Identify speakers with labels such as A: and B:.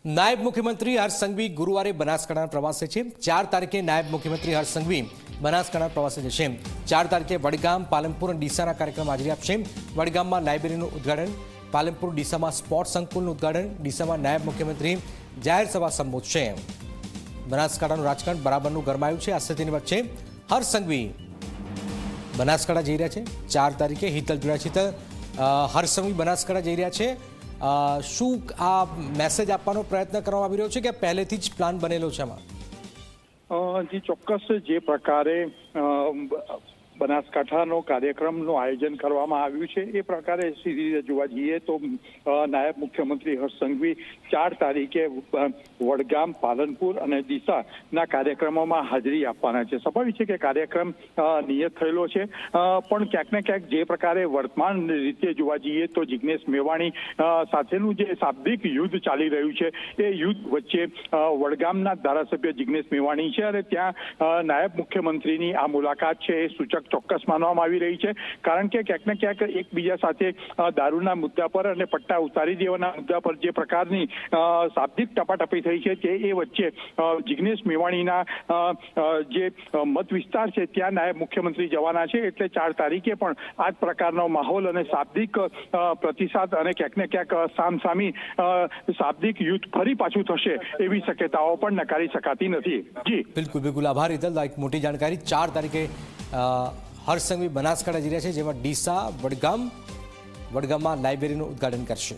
A: નાયબ મુખ્યમંત્રી હર્ષ સંઘવી ગુરુવારે બનાસકાંઠાના પ્રવાસે છે। 4 તારીખે નાયબ મુખ્યમંત્રી હર્ષ સંઘવી બનાસકાંઠા પ્રવાસે જશે। 4 તારીખે વડગામ, પાલનપુર અને ડીસાના કાર્યક્રમ હાજરી આપશે। વડગામમાં લાઇબ્રેરીનું ઉદ્ઘાટન, પાલનપુર ડીસામાં સ્પોર્ટ્સ સંકુલનું ઉદ્ઘાટન, ડીસામાં નાયબ મુખ્યમંત્રી જાહેર સભા સંબોધશે। બનાસકાંઠાનું રાજકારણ બરાબરનું ગરમાયું છે। આ સ્થિતિની વચ્ચે હર્ષ સંઘવી બનાસકાંઠા જઈ રહ્યા છે। 4 તારીખે હિતલ જોડાયા છે। હર્ષ સંઘવી બનાસકાંઠા જઈ રહ્યા છે। શું આ મેસેજ આપવાનો પ્રયત્ન કરવામાં આવી રહ્યો છે કે પહેલેથી જ પ્લાન બનેલો છે? આમાં
B: જી ચોક્કસ જે પ્રકારે બનાસકાંઠાનો કાર્યક્રમનું આયોજન કરવામાં આવ્યું છે એ પ્રકારે સીધી રીતે જોવા જઈએ તો નાયબ મુખ્યમંત્રી હર્ષ સંઘવી 4 તારીખે વડગામ, પાલનપુર અને ડીસાના કાર્યક્રમોમાં હાજરી આપવાના છે। સ્વાભાવિક છે કે કાર્યક્રમ નિયત થયેલો છે, પણ ક્યાંક ને ક્યાંક જે પ્રકારે વર્તમાન રીતે જોવા જઈએ તો જિગ્નેશ મેવાણી સાથેનું જે શાબ્દિક યુદ્ધ ચાલી રહ્યું છે એ યુદ્ધ વચ્ચે વડગામના ધારાસભ્ય જિગ્નેશ મેવાણી છે અને ત્યાં નાયબ મુખ્યમંત્રીની આ મુલાકાત છે એ સૂચક ચોક્કસ માનવામાં આવી રહી છે। કારણ કે ક્યાંક ને ક્યાંક એકબીજા સાથે દારૂના મુદ્દા પર અને પટ્ટા ઉતારી દેવાના મુદ્દા પર જે પ્રકારની શાબ્દિક ટપાટપી થઈ છે તે એ વચ્ચે જિગ્નેશ મેવાણીના જે મત વિસ્તાર છે ત્યાં નાયબ મુખ્યમંત્રી જવાના છે, એટલે 4 તારીખે પણ આ જ પ્રકારનો માહોલ અને શાબ્દિક પ્રતિસાદ અને ક્યાંક ને ક્યાંક સામસામી શાબ્દિક યુદ્ધ ફરી પાછું થશે એવી શક્યતાઓ પણ નકારી શકાતી નથી। જી
A: બિલકુલ આભાર હિતલ। એક મોટી જાણકારી। 4 તારીખે હર્ષ સંઘવી બનાસકાંઠા જઈ રહ્યા છે, જેમાં ડીસા, વડગામમાં લાઇબ્રેરીનું ઉદ્ઘાટન કરશે।